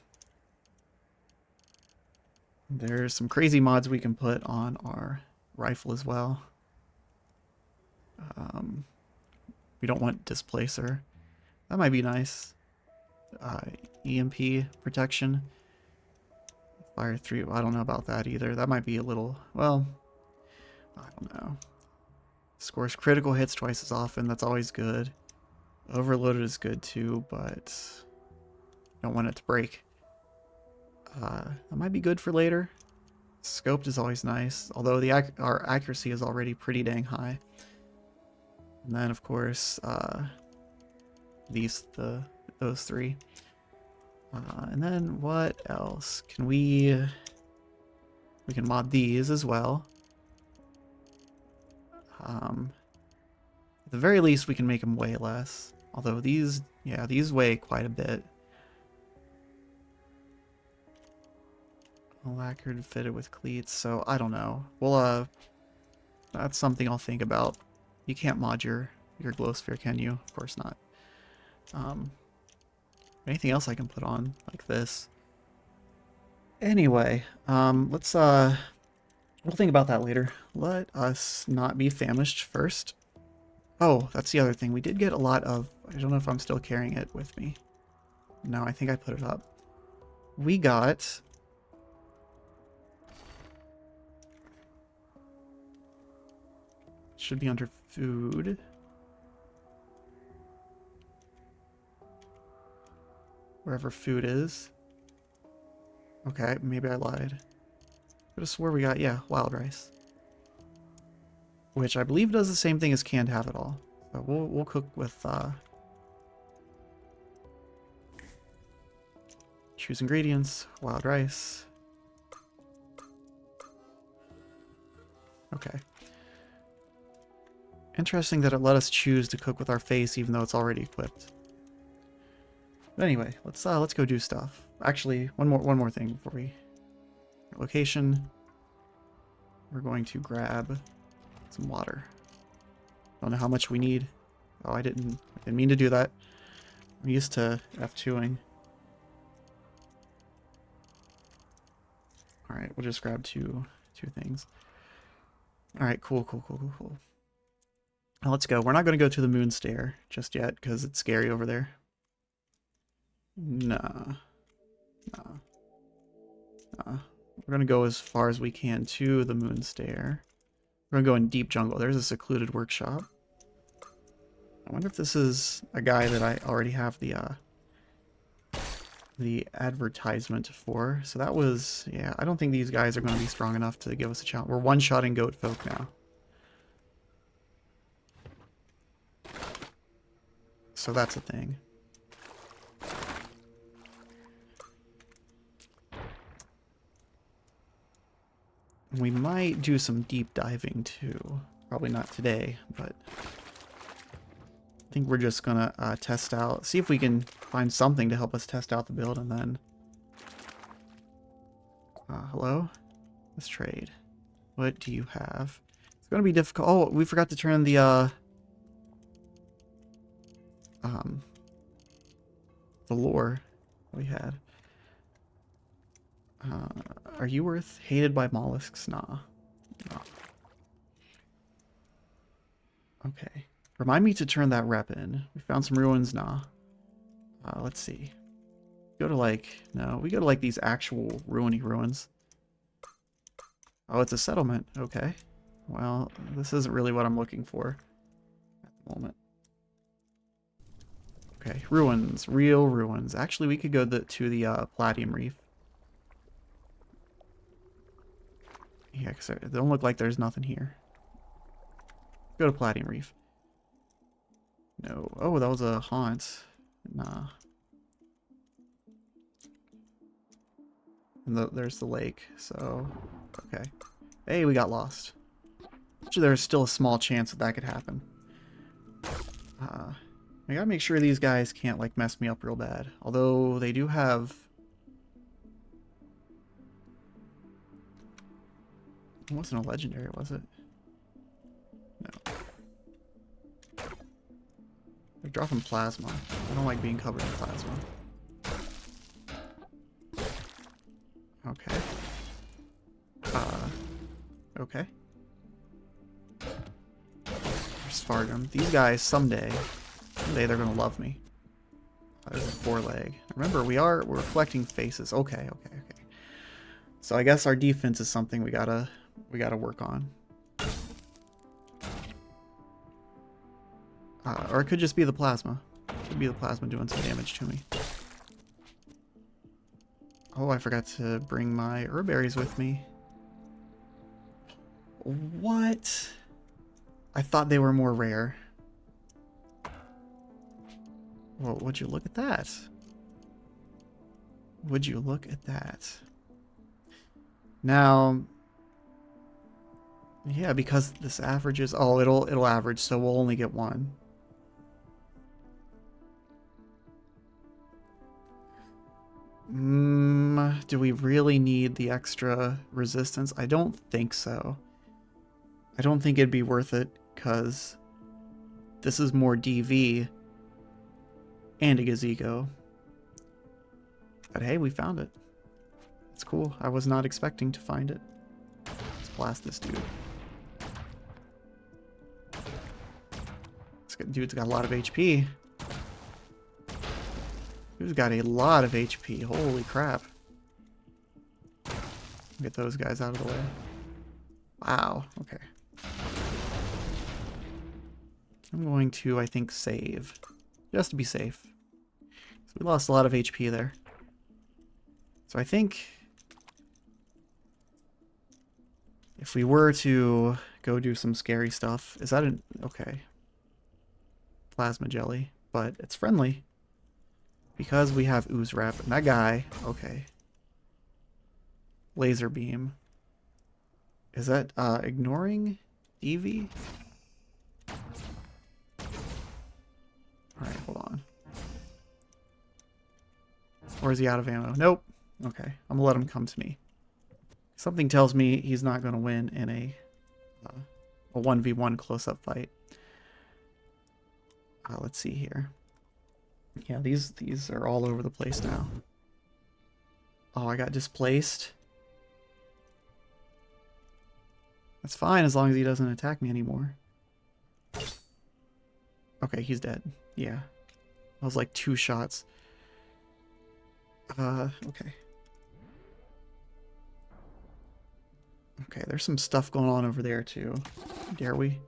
There's some crazy mods we can put on our rifle as well. We don't want displacer. That might be nice. EMP protection. Fire 3. I don't know about that either. That might be a little, well, I don't know. Scores critical hits twice as often. That's always good. Overloaded is good too, but don't want it to break. That might be good for later. Scoped is always nice, although our accuracy is already pretty dang high. And then of course, those 3. And then what else? We can mod these as well. At the very least, we can make them weigh less. Although these weigh quite a bit. Lacquered, fitted with cleats. So I don't know. Well, that's something I'll think about. You can't mod your glow sphere, can you? Of course not. Anything else I can put on like this? Anyway, we'll think about that later. Let us not be famished first. Oh, that's the other thing. We did get a lot of... I don't know if I'm still carrying it with me. No, I think I put it up. We got... Should be under food. Wherever food is. Okay, maybe I lied. I could have swore we got, yeah, wild rice. Which I believe does the same thing as canned have it all. So we'll cook with choose ingredients, wild rice. Okay. Interesting that it let us choose to cook with our face even though it's already equipped. But anyway, let's go do stuff. Actually, one more thing before we location. We're going to grab some water. Don't know how much we need. Oh, I didn't mean to do that. I'm used to F2ing. All right, we'll just grab two things. All right, cool. Now let's go. We're not going to go to the moon stair just yet because it's scary over there. Nah. We're going to go as far as we can to the moon stair. We're going to go in deep jungle. There's a secluded workshop. I wonder if this is a guy that I already have the advertisement for. So that was, yeah, I don't think these guys are going to be strong enough to give us a challenge. We're one-shotting goat folk now. So that's a thing. We might do some deep diving too. Probably not today, but I think we're just gonna test out, see if we can find something to help us test out the build, and then hello? Let's trade. What do you have? It's gonna be difficult. Oh, we forgot to turn the lore we had. Are you worth hated by mollusks? Nah. Okay. Remind me to turn that rep in. We found some ruins. Nah. Let's see. Go to no, we go to these actual ruins. Oh, it's a settlement. Okay. Well, this isn't really what I'm looking for at the moment. Okay, ruins. Real ruins. Actually, we could go to the Palladium Reef. Yeah, because it don't look like there's nothing here. Go to Palladium Reef. No. Oh, that was a haunt. Nah. And there's the lake, so... Okay. Hey, we got lost. Actually, there's still a small chance that that could happen. I gotta make sure these guys can't, like, mess me up real bad. Although, they do have... It wasn't a legendary, was it? No. They're dropping plasma. I don't like being covered in plasma. Okay. Okay. There's Fargum. These guys, someday they're gonna love me. There's a 4-leg. Remember, we're collecting faces. Okay. So I guess our defense is something we gotta work on. Or it could just be the plasma. It could be the plasma doing some damage to me. Oh, I forgot to bring my herberries with me. What? I thought they were more rare. Well, would you look at that? Would you look at that? Now, yeah, because this averages... Oh, it'll average, so we'll only get one. Do we really need the extra resistance? I don't think so. I don't think it'd be worth it, because this is more DV and a gazebo. But hey, we found it. It's cool. I was not expecting to find it. Let's blast this dude. This dude's got a lot of HP. Dude's got a lot of HP. Holy crap. Get those guys out of the way. Wow. Okay. I'm going to, I think, save. Just to be safe. So we lost a lot of HP there. So I think... if we were to go do some scary stuff... Is that an... Okay. Plasma jelly. But it's friendly. Because we have ooze wrap. And that guy... Okay. Laser beam. Is that ignoring Eevee? Alright, hold on. Or is he out of ammo? Nope. Okay, I'm gonna let him come to me. Something tells me he's not gonna win in a 1v1 close-up fight. Let's see here. Yeah, these are all over the place now. Oh, I got displaced. That's fine as long as he doesn't attack me anymore. Okay, he's dead. Yeah. That was like 2 shots. Okay. Okay, there's some stuff going on over there too. Dare we?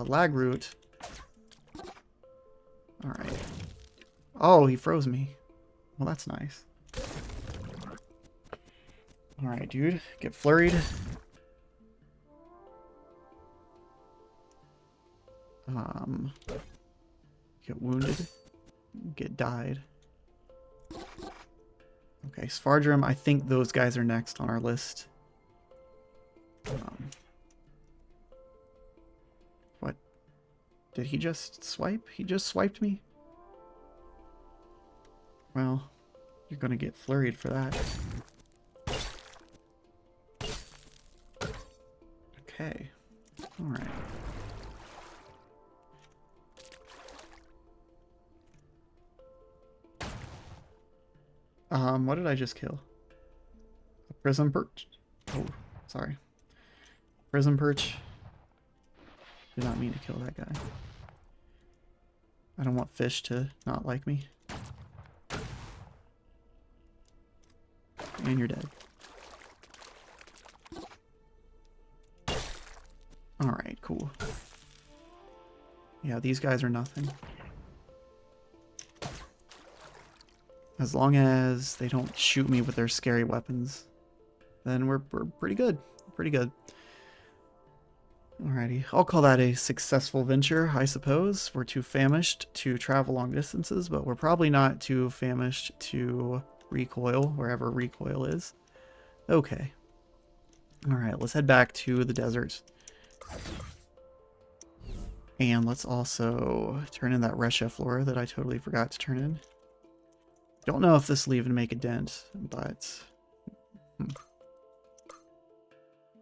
Lag root. Alright. Oh, he froze me. Well, that's nice. Alright, dude. Get flurried. Get wounded. Get died. Okay, Svardrum, I think those guys are next on our list. What? Did he just swipe? He just swiped me? Well, you're gonna get flurried for that. Okay. Alright. What did I just kill? A prism perch? Oh, sorry. Prism perch. Did not mean to kill that guy. I don't want fish to not like me. And you're dead. Alright, cool. Yeah, these guys are nothing. As long as they don't shoot me with their scary weapons, then we're pretty good. Pretty good. Alrighty, I'll call that a successful venture, I suppose. We're too famished to travel long distances, but we're probably not too famished to recoil, wherever recoil is. Okay. Alright, let's head back to the desert. And let's also turn in that Resha Flora that I totally forgot to turn in. Don't know if this will even make a dent, but...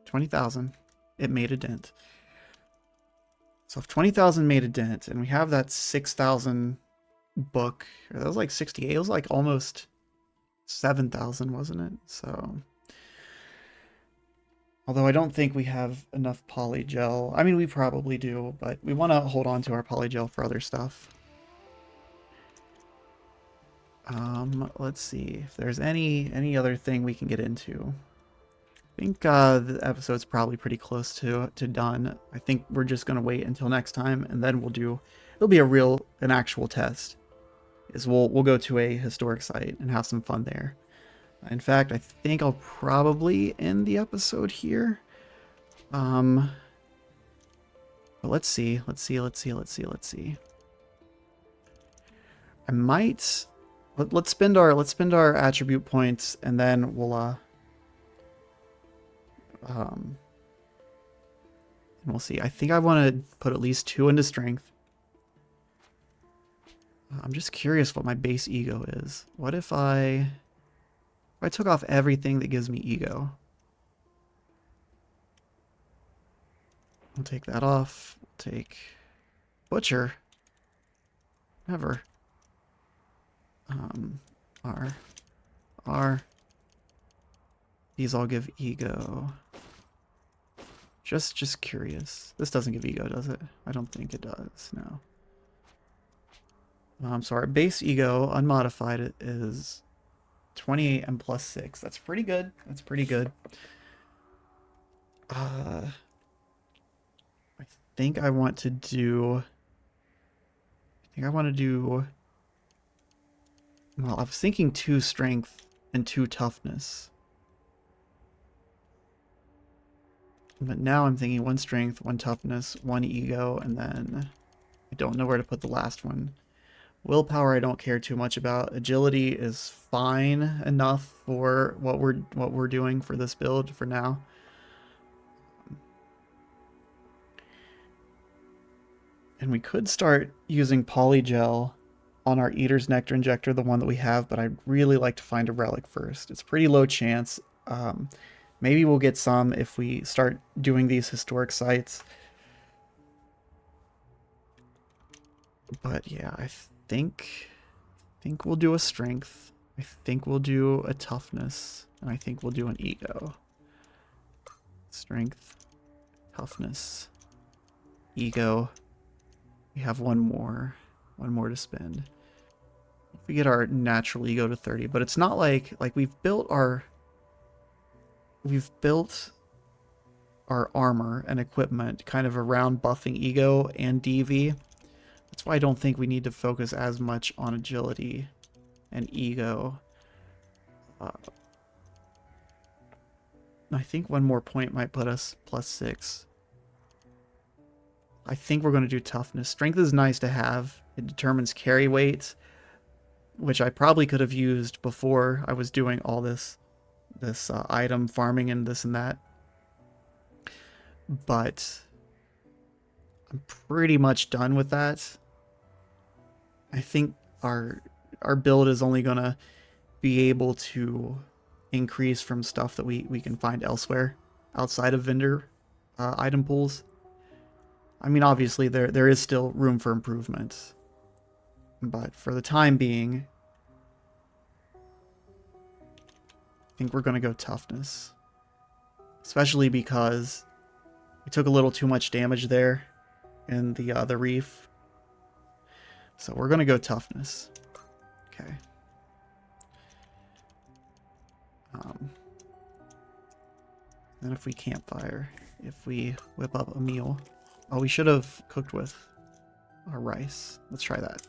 20,000. It made a dent. So if 20,000 made a dent, and we have that 6,000 book, or that was like 68, it was like almost 7,000, wasn't it? So, although I don't think we have enough polygel. I mean, we probably do, but we want to hold on to our polygel for other stuff. Let's see if there's any other thing we can get into. I think the episode's probably pretty close to done. I think we're just gonna wait until next time, and then it'll be an actual test. We'll go to a historic site and have some fun there. In fact, I think I'll probably end the episode here. But let's see. I might let's spend our attribute points, and then we'll see. I think I want to put at least 2 into strength. I'm just curious what my base ego is. What if I took off everything that gives me ego? I'll take that off. We'll take Butcher. Never. R. These all give ego. Just curious. This doesn't give ego, does it? I don't think it does, no. So our base ego, unmodified, is 28 and plus 6. That's pretty good. That's pretty good. I think I want to do... Well, I was thinking 2 strength and 2 toughness. But now I'm thinking 1 strength, 1 toughness, 1 ego, and then I don't know where to put the last one. Willpower I don't care too much about. Agility is fine enough for what we're doing for this build for now. And we could start using polygel on our Eater's Nectar Injector, the one that we have, but I'd really like to find a relic first. It's pretty low chance. Maybe we'll get some if we start doing these historic sites. But yeah, I think we'll do a strength. I think we'll do a toughness. And I think we'll do an ego. Strength, toughness, ego. We have one more to spend. If we get our natural ego to 30, but it's not like we've built our armor and equipment kind of around buffing ego and DV. That's why I don't think we need to focus as much on agility and ego. I think 1 more point might put us plus 6. I think we're going to do toughness. Strength is nice to have. It determines carry weight, which I probably could have used before I was doing all this item farming and this and that. But I'm pretty much done with that. I think our build is only going to be able to increase from stuff that we can find elsewhere outside of vendor item pools. I mean, obviously, there is still room for improvement. But for the time being, I think we're going to go toughness. Especially because we took a little too much damage there in the reef. So we're going to go toughness. Okay. Then if we campfire, if we whip up a meal... Oh, we should have cooked with our rice. Let's try that.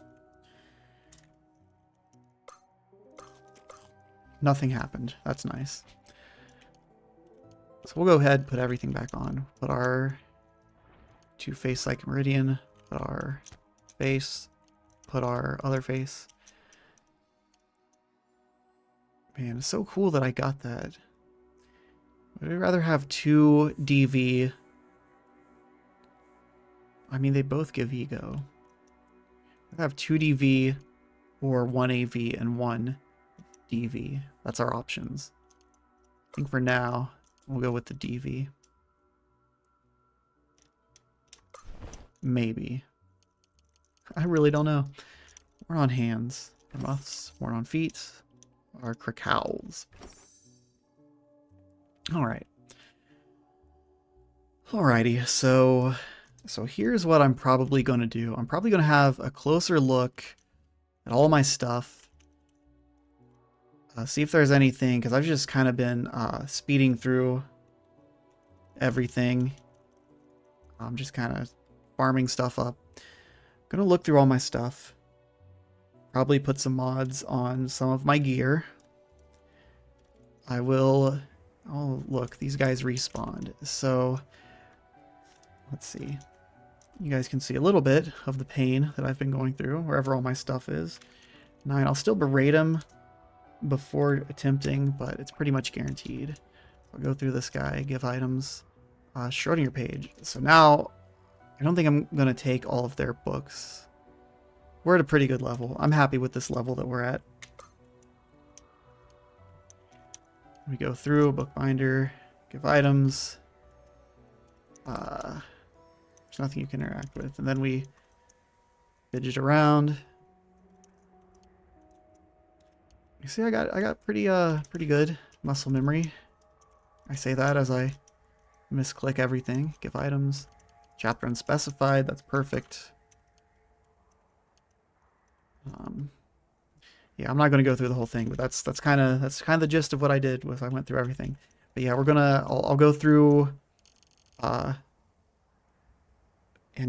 Nothing happened. That's nice. So we'll go ahead, put everything back on. Put our 2 face psychic meridian, put our face, put our other face. Man, it's so cool that I got that. Would I rather have 2 DV? I mean, they both give ego. I'd have 2 DV or 1 AV and 1 DV. That's our options. I think for now, we'll go with the DV. Maybe. I really don't know. We're on hands. Muffs. We're on feet. Our cracals. Alright. Alrighty, so here's what I'm probably going to do. I'm probably going to have a closer look at all my stuff. See if there's anything, because I've just kind of been speeding through everything. I'm just kind of farming stuff up. I'm going to look through all my stuff. Probably put some mods on some of my gear. I will... Oh, look, these guys respawned. So, let's see. You guys can see a little bit of the pain that I've been going through, wherever all my stuff is. 9, I'll still berate him before attempting, but it's pretty much guaranteed. I'll go through this guy, give items, Schrodinger page. So now, I don't think I'm going to take all of their books. We're at a pretty good level. I'm happy with this level that we're at. We go through, bookbinder, give items. There's nothing you can interact with. And then we fidget around. You see, I got pretty good muscle memory. I say that as I misclick everything. Give items. Chapter unspecified, that's perfect. Yeah, I'm not going to go through the whole thing, but that's kind of the gist of what I did was I went through everything. But yeah, I'll go through and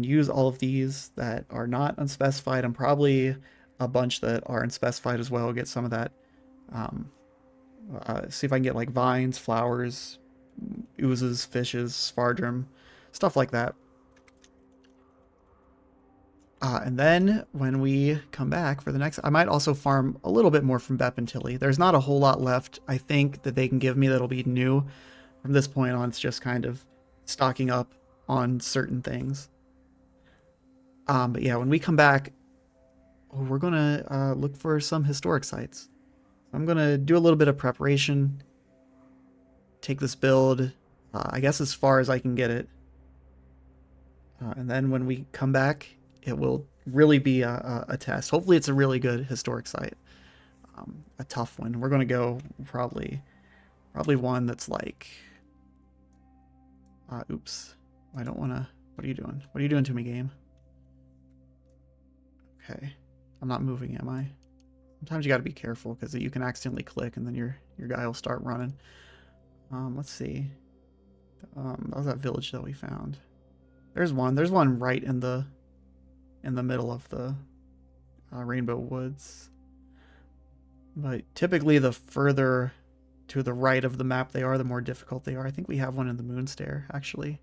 use all of these that are not unspecified, and probably a bunch that are unspecified as well. Get some of that. See if I can get like vines, flowers, oozes, fishes, spardrum, stuff like that. And then when we come back for the next, I might also farm a little bit more from Bep and Tilly. There's not a whole lot left, I think, that they can give me that'll be new. From this point on, it's just kind of stocking up on certain things. But yeah, when we come back, we're going to look for some historic sites. I'm going to do a little bit of preparation, take this build, I guess as far as I can get it. And then when we come back, it will really be a test. Hopefully it's a really good historic site. A tough one. We're going to go probably one that's like... oops. I don't want to... What are you doing? What are you doing to me, game? Okay. I'm not moving, am I? Sometimes you got to be careful because you can accidentally click and then your guy will start running. Let's see. That was that village that we found. There's one right in the middle of the Rainbow Woods. But typically the further to the right of the map they are, the more difficult they are. I think we have one in the Moonstair, actually.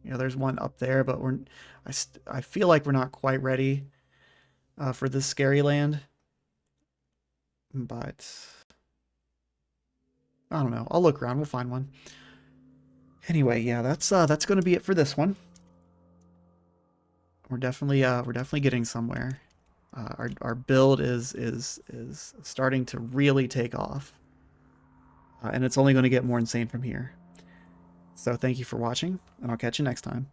You know, there's one up there, but I feel like we're not quite ready for this scary land. But I don't know. I'll look around. We'll find one. Anyway, yeah, that's going to be it for this one. We're definitely getting somewhere. Our build is starting to really take off, and it's only going to get more insane from here. So thank you for watching, and I'll catch you next time.